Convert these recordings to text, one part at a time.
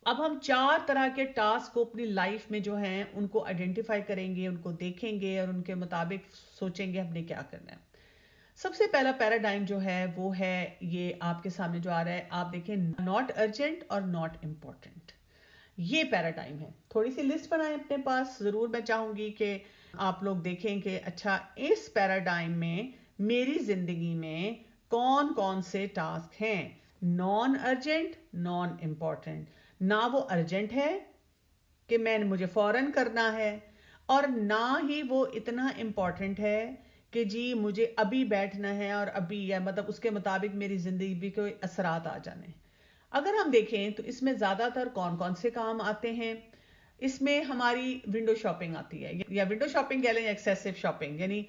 اب ہم 4 طرح کے ٹاسک کو اپنی لائف میں جو ہیں ان کو آئیڈینٹیفائی کریں گے، ان کو دیکھیں گے اور ان کے مطابق سوچیں گے ہم نے کیا کرنا ہے۔ سب سے پہلا پیراڈائم جو ہے وہ ہے، یہ آپ کے سامنے جو آ رہا ہے، آپ دیکھیں، ناٹ ارجنٹ اور ناٹ امپورٹنٹ، یہ پیراڈائم ہے۔ تھوڑی سی لسٹ بنائیں اپنے پاس، ضرور میں چاہوں گی کہ آپ لوگ دیکھیں کہ اچھا اس پیراڈائم میں میری زندگی میں کون کون سے ٹاسک ہیں، نان ارجنٹ، نان امپورٹنٹ، نہ وہ ارجنٹ ہے کہ مجھے فوراً کرنا ہے، اور نہ ہی وہ اتنا امپورٹنٹ ہے کہ جی مجھے ابھی بیٹھنا ہے اور ابھی، یا مطلب اس کے مطابق میری زندگی بھی کوئی اثرات آ جانے۔ اگر ہم دیکھیں تو اس میں زیادہ تر کون کون سے کام آتے ہیں، اس میں ہماری ونڈو شاپنگ آتی ہے، یا ونڈو شاپنگ کہہ لیں، ایکسیسو شاپنگ، یعنی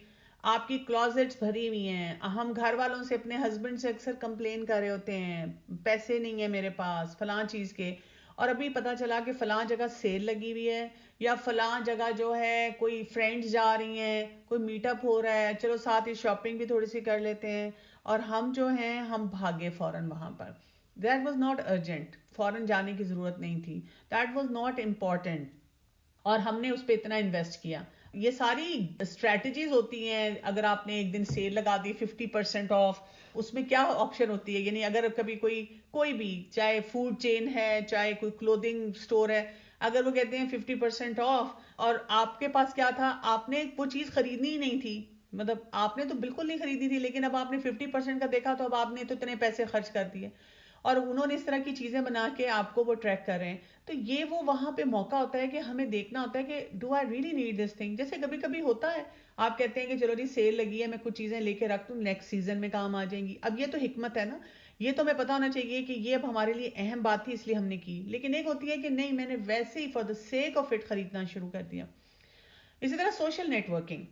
آپ کی کلوزٹس بھری ہوئی ہیں، ہم گھر والوں سے، اپنے ہسبینڈ سے اکثر کمپلین کر رہے ہوتے ہیں، پیسے نہیں ہیں میرے پاس فلاں چیز کے، اور ابھی پتا چلا کہ فلاں جگہ سیل لگی ہوئی ہے، یا فلاں جگہ جو ہے کوئی فرینڈز جا رہی ہیں، کوئی میٹ اپ ہو رہا ہے، چلو ساتھ ہی شاپنگ بھی تھوڑی سی کر لیتے ہیں، اور ہم جو ہیں ہم بھاگے فوراً وہاں پر۔ دیٹ واز ناٹ ارجنٹ، فوراً جانے کی ضرورت نہیں تھی، دیٹ واز ناٹ امپورٹنٹ، اور ہم نے اس پہ اتنا انویسٹ کیا۔ یہ ساری اسٹریٹجیز ہوتی ہیں، اگر آپ نے ایک دن سیل لگا دی 50% آف، اس میں کیا آپشن ہوتی ہے، یعنی اگر کبھی کوئی بھی، چاہے فوڈ چین ہے، چاہے کوئی کلودنگ سٹور ہے، اگر وہ کہتے ہیں 50% آف، اور آپ کے پاس کیا تھا، آپ نے وہ چیز خریدنی ہی نہیں تھی، مطلب آپ نے تو بالکل نہیں خریدی تھی، لیکن اب آپ نے 50% کا دیکھا تو اب آپ نے تو اتنے پیسے خرچ کر دیے، اور انہوں نے اس طرح کی چیزیں بنا کے آپ کو وہ ٹریک کر رہے ہیں۔ تو یہ وہ وہاں پہ موقع ہوتا ہے کہ ہمیں دیکھنا ہوتا ہے کہ do I really need this thing. جیسے کبھی کبھی ہوتا ہے، آپ کہتے ہیں کہ چلو جی سیل لگی ہے، میں کچھ چیزیں لے کے رکھ دوں، نیکسٹ سیزن میں کام آ جائیں گی۔ اب یہ تو حکمت ہے نا، یہ تو ہمیں پتا ہونا چاہیے کہ یہ اب ہمارے لیے اہم بات تھی اس لیے ہم نے کی، لیکن ایک ہوتی ہے کہ نہیں، میں نے ویسے ہی for the sake of it خریدنا شروع کر دیا۔ اسی طرح سوشل نیٹ ورکنگ،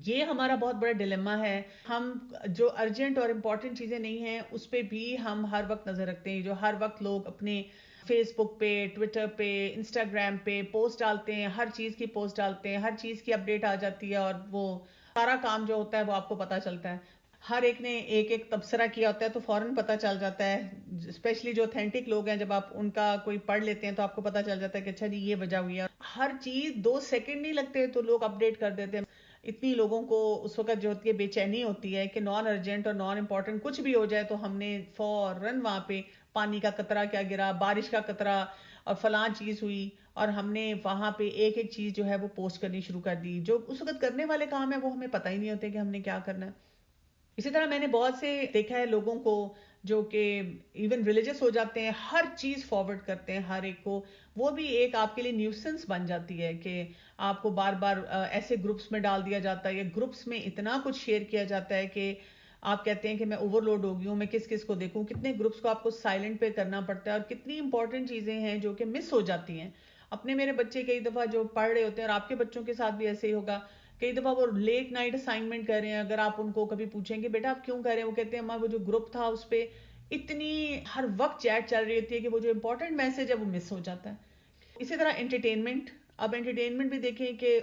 یہ ہمارا بہت بڑا ڈیلیما ہے۔ ہم جو ارجنٹ اور امپورٹنٹ چیزیں نہیں ہیں اس پہ بھی ہم ہر وقت نظر رکھتے ہیں، جو ہر وقت لوگ اپنے فیس بک پہ، ٹویٹر پہ، انسٹاگرام پہ پوسٹ ڈالتے ہیں، ہر چیز کی پوسٹ ڈالتے ہیں، ہر چیز کی اپڈیٹ آ جاتی ہے، اور وہ سارا کام جو ہوتا ہے وہ آپ کو پتا چلتا ہے۔ ہر ایک نے ایک ایک تبصرہ کیا ہوتا ہے تو فوراً پتا چل جاتا ہے، اسپیشلی جو اوتھینٹک لوگ ہیں، جب آپ ان کا کوئی پڑھ لیتے ہیں تو آپ کو پتا چل جاتا ہے کہ اچھا جی یہ وجہ ہوئی ہے۔ ہر چیز 2 سیکنڈ نہیں لگتے تو لوگ اپڈیٹ کر دیتے ہیں۔ اتنی لوگوں کو اس وقت جو ہوتی ہے بے چینی ہوتی ہے کہ نان ارجنٹ اور نان امپورٹنٹ کچھ بھی ہو جائے تو ہم نے فوراً وہاں پہ پانی کا قطرہ کیا گرا، بارش کا قطرہ، اور فلاں چیز ہوئی، اور ہم نے وہاں پہ ایک ایک چیز جو ہے وہ پوسٹ کرنی شروع کر دی۔ جو اس وقت کرنے والے کام ہے وہ ہمیں پتہ ہی نہیں ہوتے کہ ہم نے کیا کرنا ہے۔ اسی طرح میں نے بہت سے دیکھا ہے لوگوں کو جو کہ ایون ریلیجس ہو جاتے ہیں، ہر چیز فارورڈ کرتے ہیں ہر ایک کو، وہ بھی ایک آپ کے لیے نیوسنس بن جاتی ہے کہ آپ کو بار بار ایسے گروپس میں ڈال دیا جاتا ہے، یا گروپس میں اتنا کچھ شیئر کیا جاتا ہے کہ آپ کہتے ہیں کہ میں اوور لوڈ ہو گئی ہوں، میں کس کس کو دیکھوں، کتنے گروپس کو آپ کو سائلنٹ پہ کرنا پڑتا ہے، اور کتنی امپورٹنٹ چیزیں ہیں جو کہ مس ہو جاتی ہیں۔ اپنے میرے بچے کئی دفعہ جو پڑھ رہے ہوتے ہیں، اور آپ کے بچوں کے ساتھ بھی ایسے ہی ہوگا، کئی دفعہ وہ لیٹ نائٹ اسائنمنٹ کر رہے ہیں، اگر آپ ان کو کبھی پوچھیں گے بیٹا آپ کیوں کر رہے ہیں، وہ کہتے ہیں اماں وہ جو گروپ تھا اس پہ اتنی ہر وقت چیٹ چل رہی ہوتی ہے کہ وہ جو امپورٹنٹ میسج ہے وہ مس ہو جاتا ہے۔ اسی طرح انٹرٹینمنٹ، اب انٹرٹینمنٹ بھی دیکھیں کہ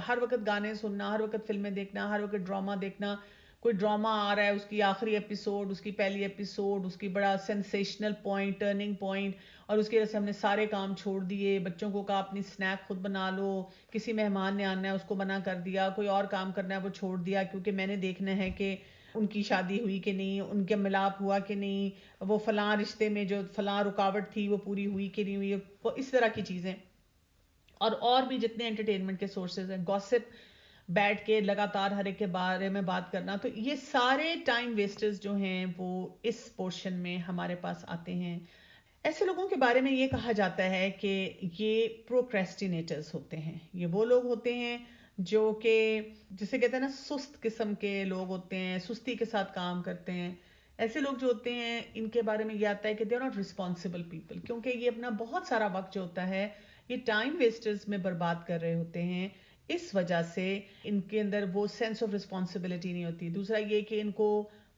ہر وقت گانے سننا، ہر وقت فلمیں دیکھنا، ہر وقت ڈراما دیکھنا، کوئی ڈراما آ رہا ہے اس کی آخری ایپیسوڈ، اس کی پہلی ایپیسوڈ، اس کی بڑا سینسیشنل پوائنٹ، ٹرننگ پوائنٹ، اور اس کی وجہ سے ہم نے سارے کام چھوڑ دیے، بچوں کو کہا اپنی سنیک خود بنا لو، کسی مہمان نے آنا ہے اس کو منع کر دیا، کوئی اور کام کرنا ہے وہ چھوڑ دیا، کیونکہ میں نے دیکھنا ہے کہ ان کی شادی ہوئی کہ نہیں، ان کے ملاپ ہوا کہ نہیں، وہ فلاں رشتے میں جو فلاں رکاوٹ تھی وہ پوری ہوئی کہ نہیں ہوئی، وہ اس طرح کی چیزیں۔ اور بھی جتنے انٹرٹینمنٹ کے سورسز ہیں، گوسپ، بیٹھ کے لگاتار ہر ایک کے بارے میں بات کرنا، تو یہ سارے ٹائم ویسٹرز جو ہیں وہ اس پورشن میں ہمارے پاس آتے ہیں۔ ایسے لوگوں کے بارے میں یہ کہا جاتا ہے کہ یہ پروکریسٹینیٹرز ہوتے ہیں، یہ وہ لوگ ہوتے ہیں جو کہ جسے کہتے ہیں نا سست قسم کے لوگ ہوتے ہیں، سستی کے ساتھ کام کرتے ہیں۔ ایسے لوگ جو ہوتے ہیں ان کے بارے میں یہ آتا ہے کہ they are not responsible people, کیونکہ یہ اپنا بہت سارا وقت جو ہوتا ہے یہ ٹائم ویسٹرز میں برباد کر رہے ہوتے ہیں، اس وجہ سے ان کے اندر وہ سینس آف رسپانسبلٹی نہیں ہوتی۔ دوسرا یہ کہ ان کو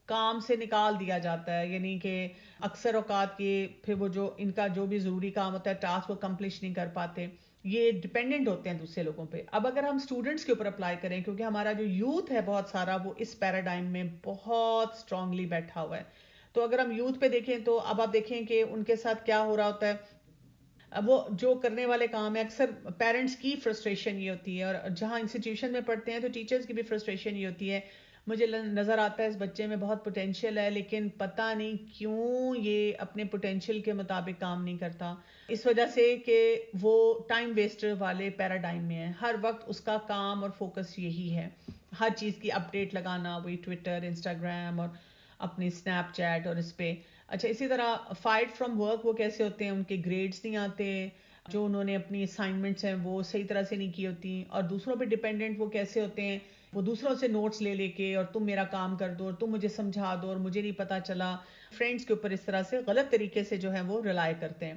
کام سے نکال دیا جاتا ہے، یعنی کہ اکثر اوقات کے پھر وہ جو ان کا جو بھی ضروری کام ہوتا ہے ٹاسک وہ کمپلیش نہیں کر پاتے، یہ ڈپینڈنٹ ہوتے ہیں دوسرے لوگوں پہ۔ اب اگر ہم اسٹوڈنٹس کے اوپر اپلائی کریں، کیونکہ ہمارا جو یوتھ ہے بہت سارا وہ اس پیراڈائم میں بہت اسٹرانگلی بیٹھا ہوا ہے، تو اگر ہم یوتھ پہ دیکھیں تو اب آپ دیکھیں کہ ان کے ساتھ کیا ہو رہا ہوتا ہے۔ وہ جو کرنے والے کام ہے اکثر پیرنٹس کی فرسٹریشن یہ ہوتی ہے, اور جہاں انسٹیٹیوشن میں پڑھتے ہیں تو ٹیچرز کی بھی فرسٹریشن یہ ہوتی ہے, مجھے نظر آتا ہے اس بچے میں بہت پوٹینشیل ہے لیکن پتہ نہیں کیوں یہ اپنے پوٹینشیل کے مطابق کام نہیں کرتا, اس وجہ سے کہ وہ ٹائم ویسٹر والے پیراڈائم میں ہے. ہر وقت اس کا کام اور فوکس یہی ہے, ہر چیز کی اپڈیٹ لگانا, وہی ٹویٹر, انسٹاگرام اور اپنی اسنیپ چیٹ اور اس پہ. اچھا, اسی طرح فائٹ فرام ورک وہ کیسے ہوتے ہیں, ان کے گریڈز نہیں آتے, جو انہوں نے اپنی اسائنمنٹس ہیں وہ صحیح طرح سے نہیں کی ہوتی, اور دوسروں پہ ڈیپینڈنٹ وہ کیسے ہوتے ہیں, وہ دوسروں سے نوٹس لے لے کے اور تم میرا کام کر دو اور تم مجھے سمجھا دو اور مجھے نہیں پتا چلا, فرینڈس کے اوپر اس طرح سے غلط طریقے سے جو ہے وہ ریلائی کرتے ہیں.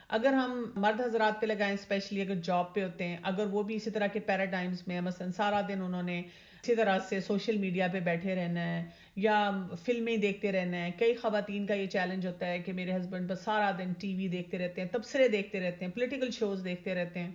اگر ہم مرد حضرات پہ لگائیں, اسپیشلی اگر جاب پہ ہوتے ہیں, اگر وہ بھی اسی طرح کے پیراڈائمز میں, مثلا سارا دن انہوں نے اسی طرح سے سوشل میڈیا پہ بیٹھے رہنا ہے یا فلمیں دیکھتے رہنا ہے. کئی خواتین کا یہ چیلنج ہوتا ہے کہ میرے ہسبینڈ بس سارا دن ٹی وی دیکھتے رہتے ہیں, تبصرے دیکھتے رہتے ہیں, پولیٹیکل شوز دیکھتے رہتے ہیں.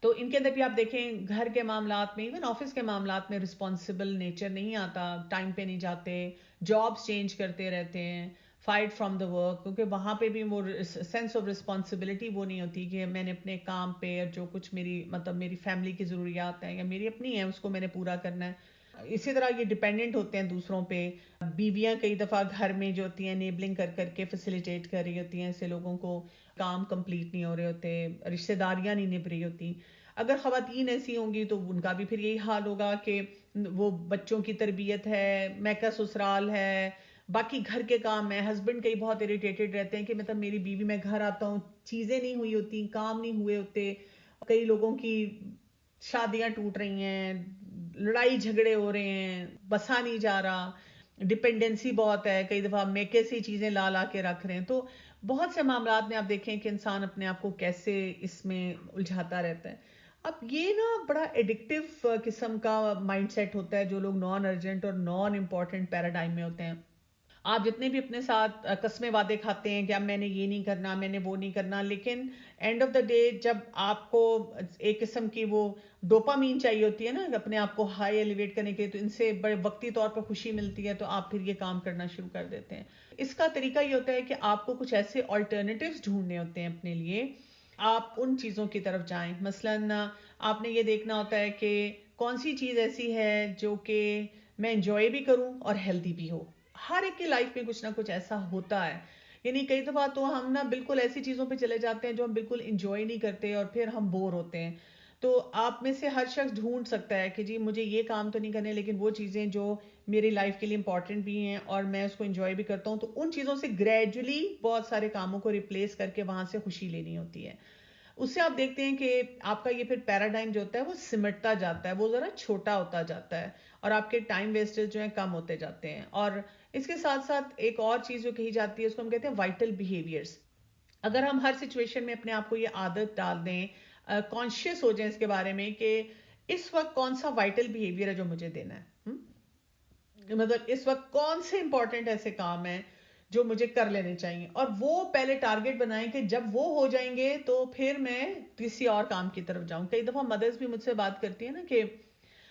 تو ان کے اندر بھی آپ دیکھیں گھر کے معاملات میں, ایون آفس کے معاملات میں رسپانسبل نیچر نہیں آتا, ٹائم پہ نہیں جاتے, جابس چینج کرتے رہتے ہیں, فائٹ فرام دا ورک, کیونکہ وہاں پہ بھی وہ سینس آف رسپانسبلٹی وہ نہیں ہوتی کہ میں نے اپنے کام پہ جو کچھ میری مطلب میری فیملی کی ضروریات ہیں یا میری اپنی ہیں اس کو میں نے پورا کرنا ہے. اسی طرح یہ ڈیپینڈنٹ ہوتے ہیں دوسروں پہ. بیویاں کئی دفعہ گھر میں جو ہوتی ہیں نیبلنگ کر کر کے فیسیلیٹیٹ کر رہی ہوتی ہیں ایسے لوگوں کو, کام کمپلیٹ نہیں ہو رہے ہوتے, رشتہ داریاں نہیں نبھ رہی ہوتی. اگر خواتین ایسی ہوں گی تو ان کا بھی پھر یہی حال ہوگا کہ وہ بچوں کی تربیت ہے, میکا سسرال ہے, باقی گھر کے کام ہے. ہسبینڈ کئی بہت اریٹیٹڈ رہتے ہیں کہ مطلب میری بیوی, میں گھر آتا ہوں چیزیں نہیں ہوئی ہوتی, کام نہیں ہوئے ہوتے, کئی لوگوں کی شادیاں ٹوٹ رہی ہیں, لڑائی جھگڑے ہو رہے ہیں, بسا نہیں جا رہا, ڈپینڈنسی بہت ہے, کئی دفعہ میکے سے چیزیں لا لا کے رکھ رہے ہیں. تو بہت سے معاملات میں آپ دیکھیں کہ انسان اپنے آپ کو کیسے اس میں الجھاتا رہتا ہے. اب یہ نا بڑا ایڈکٹیو قسم کا مائنڈ سیٹ ہوتا ہے جو لوگ نان ارجنٹ اور نان امپورٹنٹ پیراڈائم میں ہوتے ہیں. آپ جتنے بھی اپنے ساتھ قسمیں وعدے کھاتے ہیں کہ اب میں نے یہ نہیں کرنا, میں نے وہ نہیں کرنا, لیکن اینڈ آف دا ڈے جب آپ کو ایک قسم کی وہ ڈوپامین چاہیے ہوتی ہے نا اپنے آپ کو ہائی ایلیویٹ کرنے کے, تو ان سے بڑے وقتی طور پر خوشی ملتی ہے, تو آپ پھر یہ کام کرنا شروع کر دیتے ہیں. اس کا طریقہ یہ ہوتا ہے کہ آپ کو کچھ ایسے آلٹرنیٹیوز ڈھونڈنے ہوتے ہیں اپنے لیے, آپ ان چیزوں کی طرف جائیں. مثلاً آپ نے یہ دیکھنا ہوتا ہے کہ کون سی چیز ایسی ہے جو کہ میں انجوائے بھی کروں اور ہیلدی بھی ہو. ہر ایک کی لائف میں کچھ نہ کچھ ایسا ہوتا ہے, یعنی کئی دفعہ تو ہم نا بالکل ایسی چیزوں پہ چلے جاتے ہیں جو ہم بالکل انجوائے نہیں کرتے اور پھر ہم بور ہوتے ہیں. تو آپ میں سے ہر شخص ڈھونڈ سکتا ہے کہ جی مجھے یہ کام تو نہیں کرنے, لیکن وہ چیزیں جو میری لائف کے لیے امپورٹنٹ بھی ہیں اور میں اس کو انجوائے بھی کرتا ہوں, تو ان چیزوں سے گریجولی بہت سارے کاموں کو ریپلیس کر کے وہاں سے خوشی لینی ہوتی ہے. اس سے آپ دیکھتے ہیں کہ آپ کا یہ پھر پیراڈائم جو ہوتا ہے وہ سمٹتا جاتا ہے, وہ ذرا چھوٹا ہوتا جاتا ہے, اور آپ کے ٹائم ویسٹرز جو ہیں کم ہوتے جاتے ہیں. اور اس کے ساتھ ساتھ ایک اور چیز جو کہی جاتی ہے اس کو ہم کہتے ہیں وائٹل بیہیویئرز. اگر ہم ہر سچویشن میں اپنے آپ کو یہ عادت ڈال دیں, کانشیس ہو جائیں اس کے بارے میں کہ اس وقت کون سا وائٹل بیہیویئر ہے جو مجھے دینا ہے, مطلب اس وقت کون سے امپورٹنٹ ایسے کام ہیں جو مجھے کر لینے چاہیے, اور وہ پہلے ٹارگٹ بنائیں کہ جب وہ ہو جائیں گے تو پھر میں کسی اور کام کی طرف جاؤں. کئی دفعہ مدرس بھی مجھ سے بات کرتی ہیں نا کہ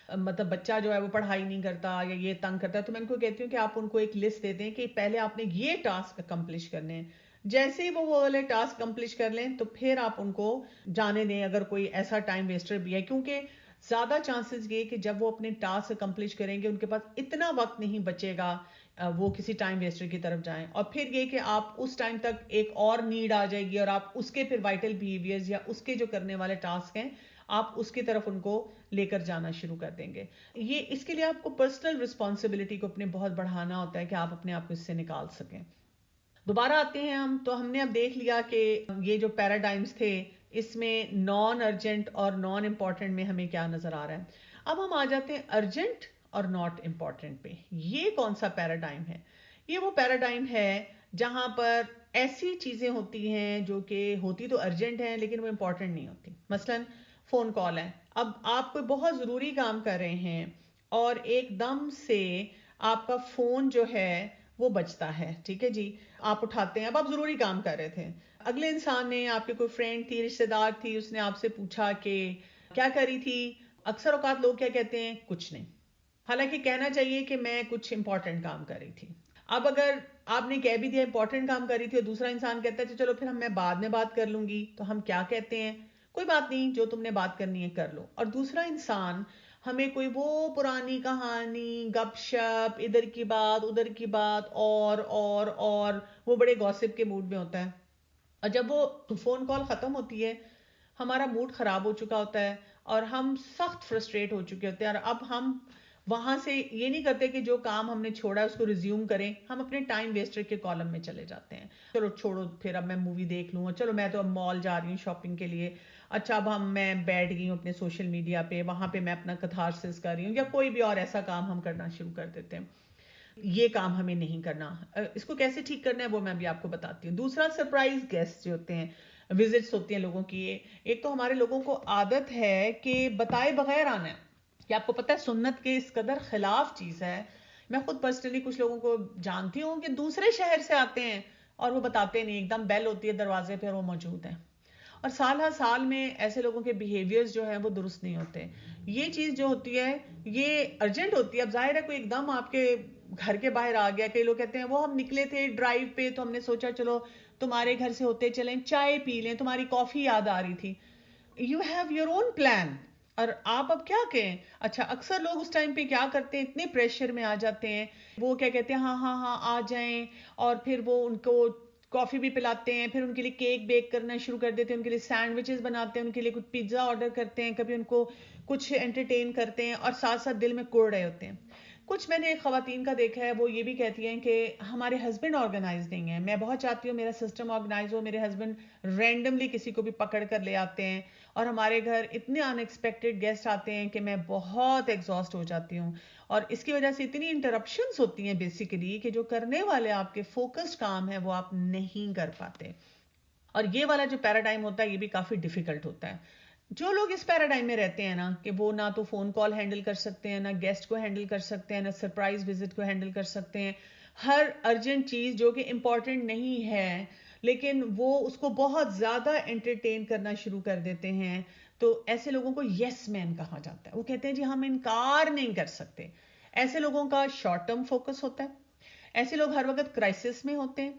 مطلب بچہ جو ہے وہ پڑھائی نہیں کرتا یا یہ تنگ کرتا ہے, تو میں ان کو کہتی ہوں کہ آپ ان کو ایک لسٹ دے دیں کہ پہلے آپ نے یہ ٹاسک اکمپلش کرنے ہیں. جیسے ہی وہ والے ٹاسک کمپلیٹ کر لیں تو پھر آپ ان کو جانے دیں اگر کوئی ایسا ٹائم ویسٹر بھی ہے, کیونکہ زیادہ چانسز یہ کہ جب وہ اپنے ٹاسک کمپلیٹ کریں گے ان کے پاس اتنا وقت نہیں بچے گا وہ کسی ٹائم ویسٹر کی طرف جائیں, اور پھر یہ کہ آپ اس ٹائم تک ایک اور نیڈ آ جائے گی اور آپ اس کے پھر وائٹل بیہیویئرز یا اس کے جو کرنے والے ٹاسک ہیں آپ اس کی طرف ان کو لے کر جانا شروع کر دیں گے. یہ اس کے لیے آپ کو پرسنل رسپانسبلٹی کو اپنے بہت بڑھانا ہوتا ہے کہ آپ اپنے آپ کو اس سے نکال سکیں. دوبارہ آتے ہیں ہم نے اب دیکھ لیا کہ یہ جو پیراڈائمز تھے اس میں نان ارجنٹ اور نان امپورٹنٹ میں ہمیں کیا نظر آ رہا ہے. اب ہم آ جاتے ہیں ارجنٹ اور ناٹ امپورٹنٹ پہ. یہ کون سا پیراڈائم ہے؟ یہ وہ پیراڈائم ہے جہاں پر ایسی چیزیں ہوتی ہیں جو کہ ہوتی تو ارجنٹ ہیں لیکن وہ امپورٹنٹ نہیں ہوتی. مثلاً فون کال ہے, اب آپ کوئی بہت ضروری کام کر رہے ہیں اور ایک دم سے آپ کا فون جو ہے وہ بجتا ہے, ٹھیک ہے جی, آپ اٹھاتے ہیں, اب آپ ضروری کام کر رہے تھے, اگلے انسان نے, آپ کے کوئی فرینڈ تھی, رشتہ دار تھی, اس نے آپ سے پوچھا کہ کیا کری تھی. اکثر اوقات لوگ کیا کہتے ہیں, کچھ نہیں, حالانکہ کہنا چاہیے کہ میں کچھ امپورٹنٹ کام کر رہی تھی. اب اگر آپ نے کہہ بھی دیا امپورٹنٹ کام کر رہی تھی اور دوسرا انسان کہتا ہے چلو پھر میں بعد میں بات کر لوں گی, تو ہم کیا کہتے ہیں, کوئی بات نہیں, جو تم نے بات کرنی ہے کر لو. اور دوسرا انسان ہمیں کوئی وہ پرانی کہانی, گپ شپ, ادھر کی بات ادھر کی بات, اور وہ بڑے گوسپ کے موڈ میں ہوتا ہے. اور جب وہ فون کال ختم ہوتی ہے ہمارا موڈ خراب ہو چکا ہوتا ہے اور ہم سخت فرسٹریٹ ہو چکے ہوتے ہیں, اور اب ہم وہاں سے یہ نہیں کرتے کہ جو کام ہم نے چھوڑا اس کو ریزیوم کریں, ہم اپنے ٹائم ویسٹر کے کالم میں چلے جاتے ہیں. چلو چھوڑو, پھر اب میں مووی دیکھ لوں, چلو میں تو اب مال جا رہی ہوں شاپنگ کے لیے, اچھا اب میں بیٹھ گئی ہوں اپنے سوشل میڈیا پہ, وہاں پہ میں اپنا کتھارسس کر رہی ہوں, یا کوئی بھی اور ایسا کام ہم کرنا شروع کر دیتے ہیں. یہ کام ہمیں نہیں کرنا. اس کو کیسے ٹھیک کرنا ہے وہ میں بھی آپ کو بتاتی ہوں. دوسرا, سرپرائز گیسٹ جو ہوتے ہیں, وزٹس ہوتی ہیں لوگوں کی. ایک تو ہمارے لوگوں کو عادت ہے کہ بتائے بغیر آنا ہے, کہ آپ کو پتہ ہے سنت کے اس قدر خلاف چیز ہے. میں خود پرسنلی کچھ لوگوں کو جانتی ہوں کہ دوسرے شہر سے آتے ہیں اور وہ بتاتے نہیں, ایک دم بیل ہوتی ہے دروازے پہ اور وہ موجود ہیں. اور سال ہر سال میں ایسے لوگوں کے بیہیویئرز جو ہیں وہ درست نہیں ہوتے. یہ چیز جو ہوتی ہے یہ ارجنٹ ہوتی ہے. اب ظاہر ہے کوئی ایک دم آپ کے گھر کے باہر آ گیا, کئی لوگ کہتے ہیں وہ ہم نکلے تھے ڈرائیو پہ تو ہم نے سوچا چلو تمہارے گھر سے ہوتے چلیں چائے پی لیں, تمہاری کافی یاد آ رہی تھی. You have your own plan, اور آپ اب کیا کہیں. اچھا اکثر لوگ اس ٹائم پہ کیا کرتے ہیں, اتنے پریشر میں آ جاتے ہیں, وہ کیا کہتے ہیں ہاں ہاں ہاں آ جائیں, اور پھر وہ ان کو کافی بھی پلاتے ہیں, پھر ان کے لیے کیک بیک کرنا شروع کر دیتے ہیں, ان کے لیے سینڈوچز بناتے ہیں, ان کے لیے کچھ پیزا آرڈر کرتے ہیں, کبھی ان کو کچھ انٹرٹین کرتے ہیں, اور ساتھ ساتھ دل میں کوڑ رہے ہوتے ہیں. کچھ میں نے خواتین کا دیکھا ہے وہ یہ بھی کہتی ہیں کہ ہمارے ہسبینڈ آرگنائز نہیں ہیں. میں بہت چاہتی ہوں میرا سسٹم آرگنائز ہو, میرے ہسبینڈ رینڈملی کسی کو بھی پکڑ کر لے آتے ہیں, اور ہمارے گھر اتنے ان ایکسپیکٹڈ گیسٹ آتے ہیں کہ میں بہت ایگزاسٹ ہو جاتی ہوں. اور اس کی وجہ سے اتنی انٹرپشنز ہوتی ہیں بیسیکلی کہ جو کرنے والے آپ کے فوکسڈ کام ہے وہ آپ نہیں کر پاتے. اور یہ والا جو پیراڈائم ہوتا ہے یہ بھی کافی ڈیفیکلٹ ہوتا ہے. جو لوگ اس پیراڈائم میں رہتے ہیں نا کہ وہ نہ تو فون کال ہینڈل کر سکتے ہیں, نہ گیسٹ کو ہینڈل کر سکتے ہیں, نہ سرپرائز وزٹ کو ہینڈل کر سکتے ہیں, ہر ارجنٹ چیز جو کہ امپورٹنٹ نہیں ہے لیکن وہ اس کو بہت زیادہ انٹرٹین کرنا شروع کر دیتے ہیں, تو ایسے لوگوں کو یس مین کہا جاتا ہے. وہ کہتے ہیں جی ہم انکار نہیں کر سکتے. ایسے لوگوں کا شارٹ ٹرم فوکس ہوتا ہے, ایسے لوگ ہر وقت کرائسس میں ہوتے ہیں,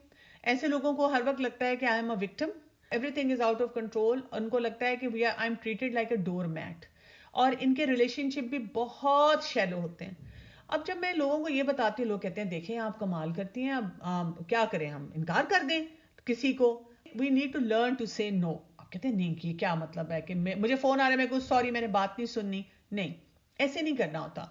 ایسے لوگوں کو ہر وقت لگتا ہے کہ I am a victim, everything is out of control, ان کو لگتا ہے کہ I am treated like a doormat, اور ان کے ریلیشن شپ بھی بہت شیلو ہوتے ہیں. اب جب میں لوگوں کو یہ بتاتی ہوں لوگ کہتے ہیں دیکھیں آپ کمال کرتی ہیں, اب کیا کریں ہم انکار کر دیں کسی کو. We need to learn to say no. آپ کہتے ہیں نہیں کہ کیا مطلب ہے کہ مجھے فون آ رہا ہے میں کو سوری میں نے بات نہیں سننی, نہیں ایسے نہیں کرنا ہوتا.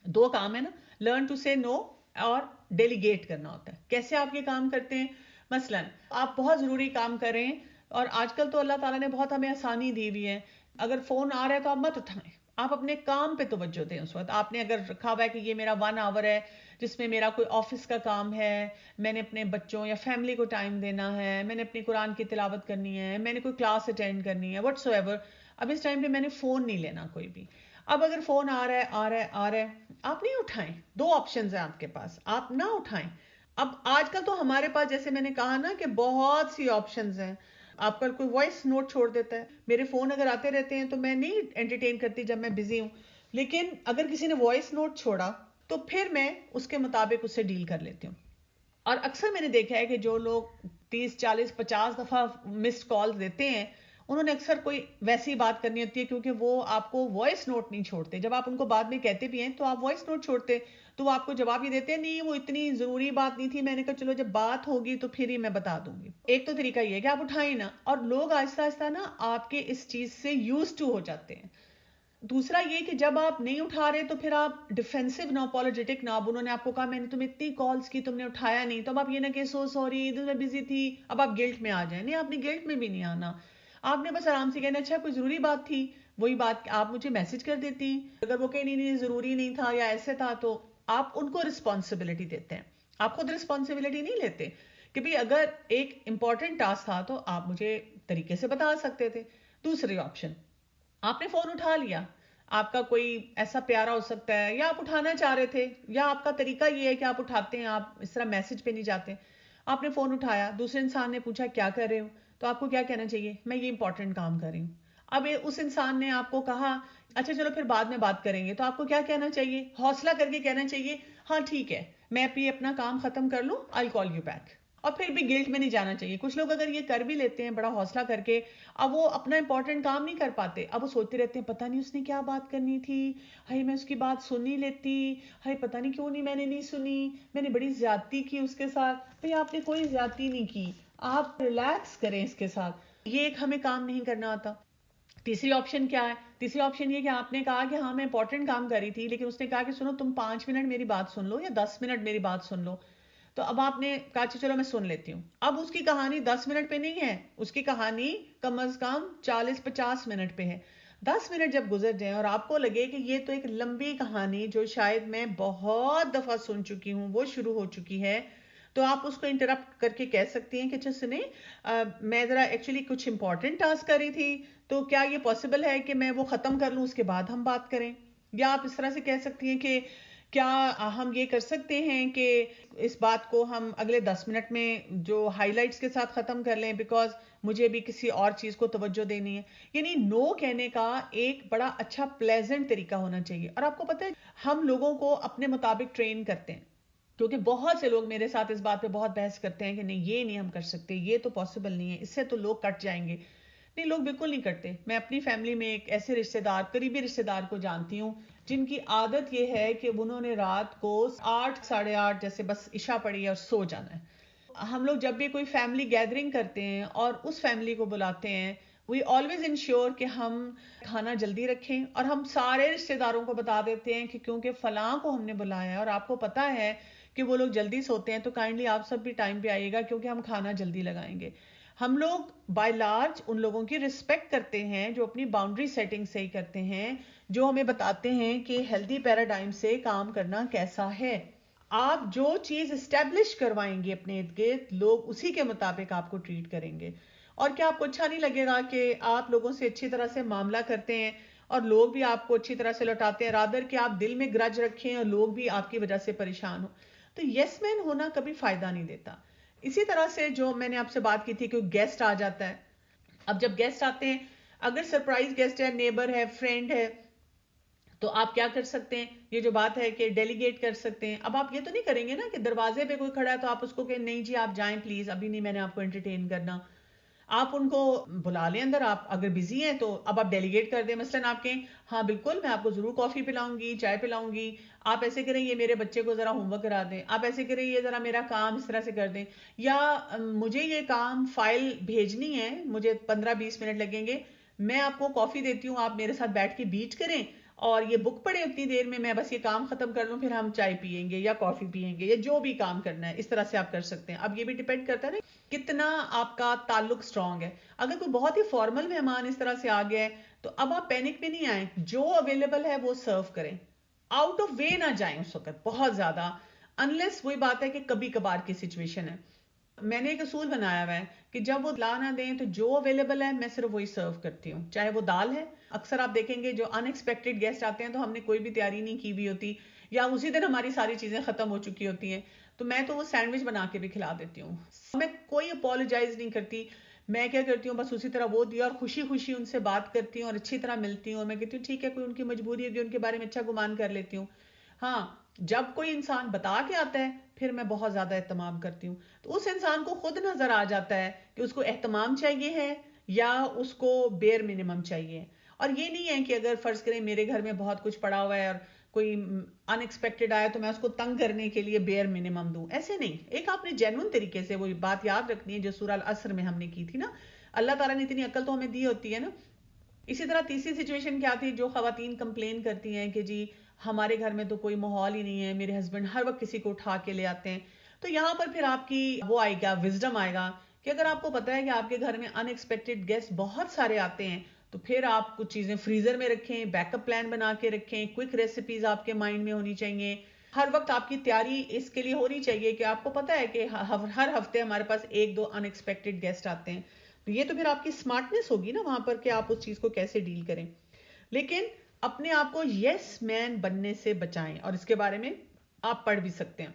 دو کام ہے نا, لرن ٹو سے نو اور ڈیلیگیٹ کرنا ہوتا ہے. کیسے آپ یہ کام کرتے ہیں, مثلا آپ بہت ضروری کام کریں, اور آج کل تو اللہ تعالیٰ نے بہت ہمیں آسانی دی ہوئی ہے, اگر فون آ رہا ہے تو آپ مت اٹھائیں, آپ اپنے کام پہ توجہ دیں. اس وقت آپ نے اگر رکھا ہوا ہے کہ یہ میرا 1 آور ہے جس میں میرا کوئی آفس کا کام ہے, میں نے اپنے بچوں یا فیملی کو ٹائم دینا ہے, میں نے اپنی قرآن کی تلاوت کرنی ہے, میں نے کوئی کلاس اٹینڈ کرنی ہے, وٹس ایور, اب اس ٹائم پہ میں نے فون نہیں لینا کوئی بھی. اب اگر فون آ رہا ہے آپ نہیں اٹھائیں. دو آپشنز ہیں آپ کے پاس, آپ نہ اٹھائیں. اب آج کل تو ہمارے پاس جیسے میں نے کہا نا کہ بہت سی آپشنز ہیں. آپ کا کوئی وائس نوٹ چھوڑ دیتا ہے, میرے فون اگر آتے رہتے ہیں تو میں نہیں انٹرٹین کرتی جب میں بزی ہوں, لیکن اگر کسی نے وائس نوٹ چھوڑا تو پھر میں اس کے مطابق اس سے ڈیل کر لیتی ہوں. اور اکثر میں نے دیکھا ہے کہ جو لوگ 30 40 50 دفعہ مسڈ کال دیتے ہیں انہوں نے اکثر کوئی ویسی بات کرنی ہوتی ہے, کیونکہ وہ آپ کو وائس نوٹ نہیں چھوڑتے. جب آپ ان کو بعد میں کہتے بھی ہیں تو آپ وائس نوٹ چھوڑتے, تو وہ آپ کو جواب ہی دیتے ہیں نہیں وہ اتنی ضروری بات نہیں تھی, میں نے کہا چلو جب بات ہوگی تو پھر ہی میں بتا دوں گی. ایک تو طریقہ یہ ہے کہ آپ اٹھائیں نا, اور لوگ آہستہ آہستہ نا آپ کے اس چیز سے یوز ٹو ہو جاتے ہیں. دوسرا یہ کہ جب آپ نہیں اٹھا رہے تو پھر آپ ڈیفینسو نہ, اپولوجیٹک نہ. اب انہوں نے آپ کو کہا میں نے تمہیں اتنی کالز کی تم نے اٹھایا نہیں, تو اب آپ یہ نہ کہ سو سوری میں بزی تھی, اب آپ گلٹ میں آ جائیں. نہیں, آپ نے گلٹ میں بھی نہیں آنا, آپ نے بس آرام سے کہنا اچھا کوئی ضروری بات تھی, وہی بات آپ مجھے میسج کر دیتی. اگر وہ کہیں نہیں ضروری نہیں تھا یا ایسے تھا تو آپ ان کو رسپانسبلٹی دیتے ہیں, آپ خود رسپانسبلٹی نہیں لیتے کہ بھئی اگر ایک امپورٹنٹ ٹاسک تھا تو آپ مجھے طریقے سے بتا سکتے تھے. دوسری آپشن, آپ نے فون اٹھا لیا, آپ کا کوئی ایسا پیارا ہو سکتا ہے یا آپ اٹھانا چاہ رہے تھے, یا آپ کا طریقہ یہ ہے کہ آپ اٹھاتے ہیں, آپ اس طرح میسج پہ نہیں جاتے. آپ نے فون اٹھایا, دوسرے انسان نے پوچھا کیا کر رہے ہو, تو آپ کو کیا کہنا چاہیے, میں یہ امپورٹنٹ کام کر رہی ہوں. اب اس انسان نے آپ کو کہا اچھا چلو پھر بعد میں بات کریں گے, تو آپ کو کیا کہنا چاہیے, حوصلہ کر کے کہنا چاہیے ہاں ٹھیک ہے میں بھی اپنا کام ختم کر لوں, I'll call you back. اور پھر بھی گلٹ میں نہیں جانا چاہیے. کچھ لوگ اگر یہ کر بھی لیتے ہیں بڑا حوصلہ کر کے, اب وہ اپنا امپورٹنٹ کام نہیں کر پاتے, اب وہ سوچتے رہتے ہیں پتہ نہیں اس نے کیا بات کرنی تھی, ہائی میں اس کی بات سن نہیں لیتی, ہائی پتہ نہیں کیوں نہیں میں نے نہیں سنی, میں نے بڑی زیادتی کی اس کے ساتھ. بھئی آپ نے کوئی زیادتی نہیں کی, آپ ریلیکس کریں اس کے ساتھ. یہ ایک ہمیں کام نہیں کرنا آتا. تیسری آپشن کیا ہے؟ تیسری آپشن یہ کہ آپ نے کہا کہ ہاں میں امپورٹنٹ کام کر رہی تھی, لیکن اس نے کہا کہ سنو تم 5 منٹ میری بات سن لو یا 10 منٹ میری بات سن لو. تو اب آپ نے کہا چلو میں سن لیتی ہوں. اب اس کی کہانی 10 منٹ پہ نہیں ہے, اس کی کہانی کم از کم 40-50 منٹ پہ ہے. 10 منٹ جب گزر جائیں اور آپ کو لگے کہ یہ تو ایک لمبی کہانی جو شاید میں بہت دفعہ سن چکی ہوں وہ شروع ہو چکی ہے, تو آپ اس کو انٹرپٹ کر کے کہہ سکتی ہیں کہ اچھا سنیں, میں ذرا ایکچولی کچھ امپورٹنٹ ٹاسک کر رہی تھی, تو کیا یہ پاسبل ہے کہ میں وہ ختم کر لوں اس کے بعد ہم بات کریں. یا آپ اس طرح سے کہہ سکتی ہیں کہ کیا ہم یہ کر سکتے ہیں کہ اس بات کو ہم اگلے 10 منٹ میں جو ہائی لائٹس کے ساتھ ختم کر لیں, بیکاز مجھے بھی کسی اور چیز کو توجہ دینی ہے. یعنی نو کہنے کا ایک بڑا اچھا پلیزنٹ طریقہ ہونا چاہیے. اور آپ کو پتہ ہے ہم لوگوں کو اپنے مطابق ٹرین کرتے ہیں, کیونکہ بہت سے لوگ میرے ساتھ اس بات پہ بہت بحث کرتے ہیں کہ نہیں یہ نہیں ہم کر سکتے, یہ تو پاسبل نہیں ہے, اس سے تو لوگ کٹ جائیں گے. نہیں, لوگ بالکل نہیں کرتے. میں اپنی فیملی میں ایک ایسے رشتہ دار, قریبی رشتہ دار کو جانتی ہوں جن کی عادت یہ ہے کہ انہوں نے رات کو 8 ساڑھے 8 جیسے بس عشاء پڑھی اور سو جانا ہے. ہم لوگ جب بھی کوئی فیملی گیدرنگ کرتے ہیں اور اس فیملی کو بلاتے ہیں, وی آلویز انشیور کہ ہم کھانا جلدی رکھیں, اور ہم سارے رشتہ داروں کو بتا دیتے ہیں کہ کیونکہ فلاں کو ہم نے بلایا ہے اور آپ کو پتا ہے کہ وہ لوگ جلدی سوتے ہیں, تو کائنڈلی آپ سب بھی ٹائم پہ آئیے گا کیونکہ ہم کھانا جلدی لگائیں گے. ہم لوگ بائی لارج ان لوگوں کی رسپیکٹ کرتے ہیں جو اپنی باؤنڈری سیٹنگ سے ہی کرتے ہیں, جو ہمیں بتاتے ہیں کہ ہیلدی پیراڈائم سے کام کرنا کیسا ہے. آپ جو چیز اسٹیبلش کروائیں گے اپنے ارد گرد, لوگ اسی کے مطابق آپ کو ٹریٹ کریں گے. اور کیا آپ کو اچھا نہیں لگے گا کہ آپ لوگوں سے اچھی طرح سے معاملہ کرتے ہیں اور لوگ بھی آپ کو اچھی طرح سے لوٹاتے ہیں, رادر کہ آپ دل میں گرج رکھیں اور لوگ بھی آپ کی وجہ سے پریشان ہوں. تو یس مین ہونا کبھی فائدہ نہیں دیتا. اسی طرح سے جو میں نے آپ سے بات کی تھی کہ گیسٹ آ جاتا ہے, اب جب گیسٹ آتے ہیں, اگر سرپرائز گیسٹ ہے, نیبر ہے, فرینڈ ہے, تو آپ کیا کر سکتے ہیں, یہ جو بات ہے کہ ڈیلیگیٹ کر سکتے ہیں. اب آپ یہ تو نہیں کریں گے نا کہ دروازے پہ کوئی کھڑا ہے تو آپ اس کو کہ نہیں جی آپ جائیں پلیز, ابھی نہیں, میں نے آپ کو انٹرٹین کرنا. آپ ان کو بلا لیں اندر, آپ اگر بزی ہیں تو اب آپ ڈیلیگیٹ کر دیں. مثلاً آپ کہیں ہاں بالکل میں آپ کو ضرور کافی پلاؤں گی, چائے پلاؤں گی, آپ ایسے کریں یہ میرے بچے کو ذرا ہوم ورک کرا دیں, آپ ایسے کریں یہ ذرا میرا کام اس طرح سے کر دیں, یا مجھے یہ کام فائل بھیجنی ہے, مجھے 15-20 منٹ لگیں گے, میں آپ کو کافی دیتی ہوں, آپ میرے ساتھ بیٹھ کے بیٹ کریں اور یہ بک پڑھیں اتنی دیر میں بس یہ کام ختم کر لوں, پھر ہم چائے پیئیں گے یا کافی پیئیں گے یا جو بھی کام کرنا ہے. اس طرح سے آپ کر سکتے ہیں. اب یہ بھی ڈیپینڈ کرتا ہے نا کتنا آپ کا تعلق سٹرونگ ہے. اگر کوئی بہت ہی فارمل مہمان اس طرح سے آ گیا ہے تو اب آپ پینک میں نہیں آئیں, جو اویلیبل ہے وہ سرو کریں, آؤٹ آف وے نہ جائیں اس وقت بہت زیادہ, انلیس وہی بات ہے کہ کبھی کبھار کی سچویشن ہے. میں نے ایک اصول بنایا ہوا ہے کہ جب وہ لا نہ دیں تو جو اویلیبل ہے میں صرف وہی سرو کرتی ہوں, چاہے وہ دال ہے. اکثر آپ دیکھیں گے جو ان ایکسپیکٹڈ گیسٹ آتے ہیں تو ہم نے کوئی بھی تیاری نہیں کی ہوئی ہوتی, یا اسی دن ہماری ساری چیزیں ختم ہو چکی ہوتی ہیں, تو میں تو وہ سینڈوچ بنا کے بھی کھلا دیتی ہوں. میں کوئی اپولوجائز نہیں کرتی, میں کیا کرتی ہوں بس اسی طرح وہ دیا اور خوشی خوشی ان سے بات کرتی ہوں اور اچھی طرح ملتی ہوں, اور میں کہتی ہوں ٹھیک ہے کوئی ان کی مجبوری ہوگی, ان کے بارے میں اچھا گمان کر لیتی ہوں. ہاں جب کوئی انسان بتا کے آتا ہے پھر میں بہت زیادہ اہتمام کرتی ہوں, تو اس انسان کو خود نظر آ جاتا ہے کہ اس کو اہتمام چاہیے ہے یا اس کو بیئر منیمم چاہیے. اور یہ نہیں ہے کہ اگر فرض کریں میرے گھر میں بہت کچھ پڑا ہوا ہے اور کوئی ان ایکسپیکٹڈ آیا تو میں اس کو تنگ کرنے کے لیے بیئر منیمم دوں, ایسے نہیں. ایک آپ نے جینوئن طریقے سے وہ بات یاد رکھنی ہے جو سورہ العصر میں ہم نے کی تھی نا, اللہ تعالیٰ نے اتنی عقل تو ہمیں دی ہوتی ہے نا. اسی طرح تیسری سچویشن کیا تھی, جو خواتین کمپلین کرتی ہیں کہ جی ہمارے گھر میں تو کوئی ماحول ہی نہیں ہے, میرے ہسبینڈ ہر وقت کسی کو اٹھا کے لے آتے ہیں. تو یہاں پر پھر آپ کی وہ آئے گا, وزڈم آئے گا کہ اگر آپ کو پتا ہے کہ آپ کے گھر میں ان ایکسپیکٹڈ گیسٹ بہت سارے آتے ہیں تو پھر آپ کچھ چیزیں فریزر میں رکھیں, بیک اپ پلان بنا کے رکھیں, کوئک ریسیپیز آپ کے مائنڈ میں ہونی چاہیے. ہر وقت آپ کی تیاری اس کے لیے ہونی چاہیے کہ آپ کو پتا ہے کہ ہر ہفتے ہمارے پاس 1-2 ان ایکسپیکٹڈ گیسٹ آتے ہیں. تو یہ تو پھر آپ کی اسمارٹنیس ہوگی نا وہاں پر کہ آپ اس چیز کو کیسے ڈیل کریں. لیکن اپنے آپ کو یس مین بننے سے بچائیں, اور اس کے بارے میں آپ پڑھ بھی سکتے ہیں.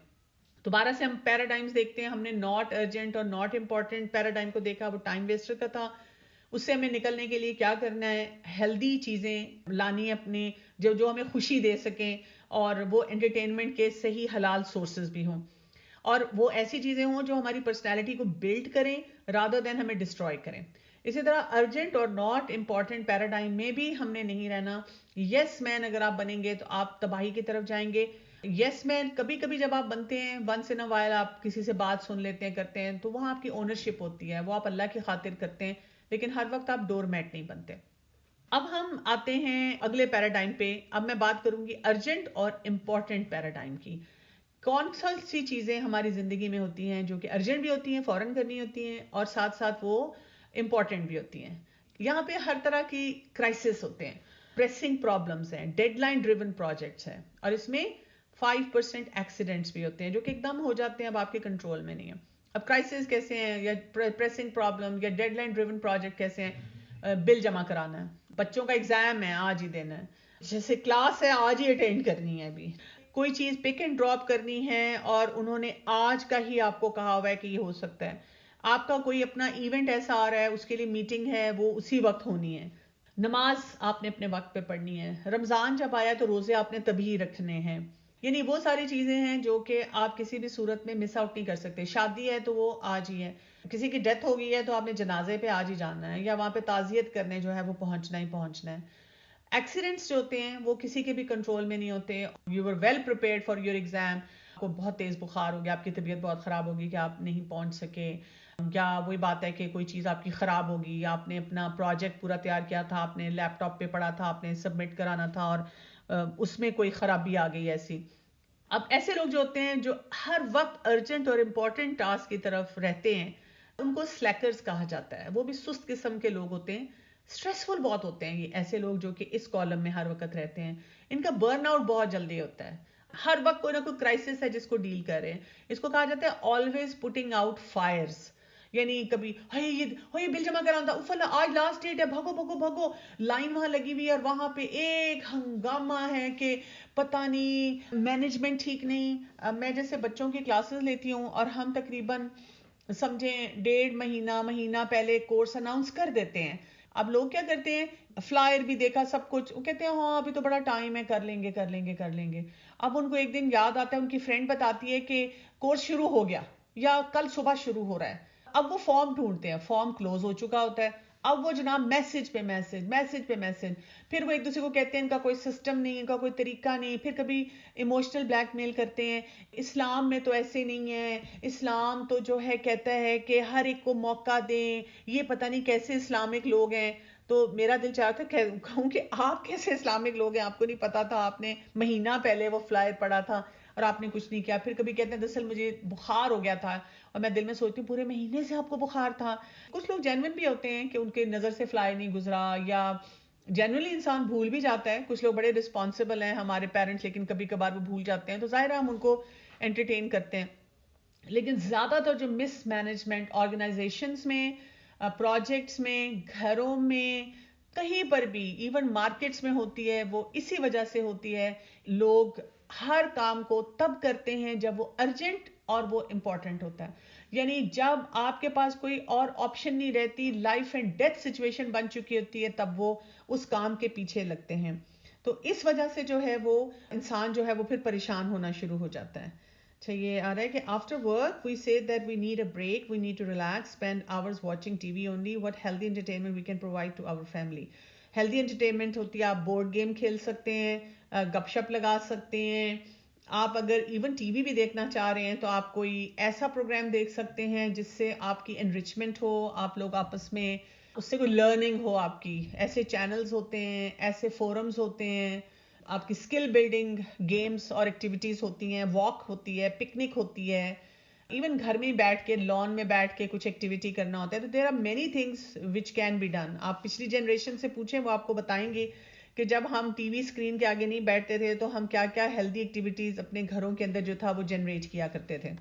دوبارہ سے ہم پیراڈائمز دیکھتے ہیں. ہم نے ناٹ ارجنٹ اور ناٹ امپورٹنٹ پیراڈائم کو دیکھا, وہ ٹائم ویسٹر کا تھا. اس سے ہمیں نکلنے کے لیے کیا کرنا ہے, ہیلدی چیزیں لانی اپنے جو ہمیں خوشی دے سکیں, اور وہ انٹرٹینمنٹ کے صحیح حلال سورسز بھی ہوں, اور وہ ایسی چیزیں ہوں جو ہماری پرسنالٹی کو بلڈ کریں رادر دین ہمیں ڈسٹروائے کریں. اسی طرح ارجنٹ اور ناٹ امپورٹنٹ پیراڈائم میں بھی ہم نے نہیں رہنا. یس مین اگر آپ بنیں گے تو آپ تباہی کی طرف جائیں گے. یس مین کبھی کبھی جب آپ بنتے ہیں, ونس ان اے وائل آپ کسی سے بات سن لیتے ہیں, کرتے ہیں, تو وہاں آپ کی اونرشپ ہوتی ہے, وہ آپ اللہ کی خاطر کرتے ہیں, لیکن ہر وقت آپ ڈور میٹ نہیں بنتے. اب ہم آتے ہیں اگلے پیراڈائم پہ. اب میں بات کروں گی ارجنٹ اور امپورٹنٹ پیراڈائم کی. کون سی چیزیں ہماری زندگی میں ہوتی ہیں جو کہ ارجنٹ بھی ہوتی ہیں, فوراً کرنی ہوتی ہیں, اور ساتھ ساتھ وہ امپورٹنٹ بھی ہوتی ہیں. یہاں پہ ہر طرح کی کرائسس ہوتے ہیں, پریسنگ پرابلمز ہیں, ڈیڈ لائن ڈریون پروجیکٹس ہیں, اور اس میں 5% ایکسیڈنٹس بھی ہوتے ہیں جو کہ ایک دم ہو جاتے ہیں, اب آپ کے کنٹرول میں نہیں ہے. اب کرائسس کیسے ہیں, یا پریسنگ پرابلم یا ڈیڈ لائن ڈریون پروجیکٹ کیسے ہیں؟ بل جمع کرانا ہے, بچوں کا ایگزام ہے آج ہی دینا ہے, جیسے کلاس ہے آج ہی اٹینڈ کرنی ہے, ابھی کوئی چیز پک اینڈ ڈراپ کرنی ہے اور انہوں نے آج کا ہی آپ کو کہا ہوا ہے کہ یہ ہو سکتا ہے. آپ کا کوئی اپنا ایونٹ ایسا آ رہا ہے, اس کے لیے میٹنگ ہے, وہ اسی وقت ہونی ہے. نماز آپ نے اپنے وقت پہ پڑھنی ہے. رمضان جب آیا تو روزے آپ نے تبھی رکھنے ہیں. یعنی وہ ساری چیزیں ہیں جو کہ آپ کسی بھی صورت میں مس آؤٹ نہیں کر سکتے. شادی ہے تو وہ آج ہی ہے, کسی کی ڈیتھ ہو گئی ہے تو آپ نے جنازے پہ آج ہی جانا ہے, یا وہاں پہ تعزیت کرنے جو ہے وہ پہنچنا ہی پہنچنا ہے. ایکسیڈنٹس جو ہوتے ہیں وہ کسی کے بھی کنٹرول میں نہیں ہوتے. You were well prepared for your exam, آپ کو بہت تیز بخار ہو گیا, آپ کی طبیعت بہت خراب ہوگی کہ آپ نہیں پہنچ سکے, یا وہی بات ہے کہ کوئی چیز آپ کی خراب ہوگی, یا آپ نے اپنا پروجیکٹ پورا تیار کیا تھا, آپ نے لیپ ٹاپ پہ پڑھا تھا, آپ نے سبمٹ کرانا تھا, اور اس میں کوئی خرابی آ گئی ایسی. اب ایسے لوگ جو ہوتے ہیں جو ہر وقت ارجنٹ اور امپورٹنٹ ٹاسک کی طرف رہتے ہیں, ان کو سلیکرز کہا جاتا ہے. وہ بھی سست قسم کے لوگ ہوتے ہیں, سٹریسفل بہت ہوتے ہیں یہ ایسے لوگ جو کہ اس کالم میں ہر وقت رہتے ہیں. ان کا برن آؤٹ بہت جلدی ہوتا ہے, ہر وقت کوئی نہ کوئی کرائسس ہے جس کو ڈیل کر رہے ہیں. اس کو کہا جاتا ہے آلویز پٹنگ آؤٹ فائرز. یعنی کبھی یہ بل جمع کرانا تھا, اوف اللہ آج لاسٹ ڈیٹ ہے, بھگو بھگو بھگو, لائن وہاں لگی ہوئی ہے, اور وہاں پہ ایک ہنگامہ ہے کہ پتہ نہیں مینجمنٹ ٹھیک نہیں. میں جیسے بچوں کی کلاسز لیتی ہوں, اور ہم تقریباً سمجھیں 1.5 مہینہ پہلے کورس اناؤنس کر دیتے ہیں. اب لوگ کیا کرتے ہیں, فلائر بھی دیکھا سب کچھ, وہ کہتے ہیں ہاں ابھی تو بڑا ٹائم ہے, کر لیں گے کر لیں گے کر لیں گے. اب ان کو ایک دن یاد آتا ہے, ان کی فرینڈ بتاتی ہے کہ کورس شروع ہو گیا یا کل صبح شروع ہو رہا ہے. اب وہ فارم ڈھونڈتے ہیں, فارم کلوز ہو چکا ہوتا ہے. اب وہ جناب میسج پہ میسج, میسج پہ میسج, پھر وہ ایک دوسرے کو کہتے ہیں ان کا کوئی سسٹم نہیں, ان کا کوئی طریقہ نہیں. پھر کبھی ایموشنل بلیک میل کرتے ہیں, اسلام میں تو ایسے نہیں ہے, اسلام تو جو ہے کہتا ہے کہ ہر ایک کو موقع دیں, یہ پتہ نہیں کیسے اسلامک لوگ ہیں. تو میرا دل چاہتا ہے کہوں کہ آپ کیسے اسلامک لوگ ہیں, آپ کو نہیں پتا تھا, آپ نے مہینہ پہلے وہ فلائر پڑا تھا اور آپ نے کچھ نہیں کیا. پھر کبھی کہتے ہیں دراصل مجھے بخار ہو گیا تھا, اور میں دل میں سوچتی ہوں پورے مہینے سے آپ کو بخار تھا. کچھ لوگ جینوئن بھی ہوتے ہیں کہ ان کے نظر سے فلائی نہیں گزرا, یا جنرلی انسان بھول بھی جاتا ہے. کچھ لوگ بڑے رسپانسبل ہیں ہمارے پیرنٹس, لیکن کبھی کبھار وہ بھول جاتے ہیں, تو ظاہر ہے ہم ان کو انٹرٹین کرتے ہیں. لیکن زیادہ تر جو مس مینجمنٹ آرگنائزیشنز میں, پروجیکٹس میں, گھروں میں, کہیں پر بھی, ایون مارکیٹس میں ہوتی ہے, وہ اسی وجہ سے ہوتی ہے. لوگ ہر کام کو تب کرتے ہیں جب وہ ارجنٹ اور وہ امپورٹنٹ ہوتا ہے. یعنی جب آپ کے پاس کوئی اور آپشن نہیں رہتی, لائف اینڈ ڈیتھ سچویشن بن چکی ہوتی ہے, تب وہ اس کام کے پیچھے لگتے ہیں. تو اس وجہ سے جو ہے وہ انسان جو ہے وہ پھر پریشان ہونا شروع ہو جاتا ہے. اچھا یہ آ رہا ہے کہ after work we say that we need a break, we need to relax, spend hours watching T V only, what healthy entertainment we can provide to our family. Healthy entertainment ہوتی ہے, آپ بورڈ گیم کھیل سکتے ہیں, گپ شپ لگا سکتے ہیں. آپ اگر ایون ٹی وی بھی دیکھنا چاہ رہے ہیں تو آپ کوئی ایسا پروگرام دیکھ سکتے ہیں جس سے آپ کی انریچمنٹ ہو, آپ لوگ آپس میں اس سے کوئی لرننگ ہو آپ کی. ایسے چینلز ہوتے ہیں, ایسے فورمز ہوتے ہیں, آپ کی اسکل بلڈنگ گیمز اور ایکٹیویٹیز ہوتی ہیں, واک ہوتی ہے, پکنک ہوتی ہے, ایون گھر میں بیٹھ کے لان میں بیٹھ کے کچھ ایکٹیویٹی کرنا ہوتا ہے. تو there are many things which can be done. آپ پچھلی جنریشن سے پوچھیں, وہ آپ کو بتائیں گے کہ جب ہم ٹی وی اسکرین کے آگے نہیں بیٹھتے تھے تو ہم کیا کیا ہیلدی ایکٹیویٹیز اپنے گھروں کے اندر جو تھا وہ جنریٹ کیا کرتے تھے.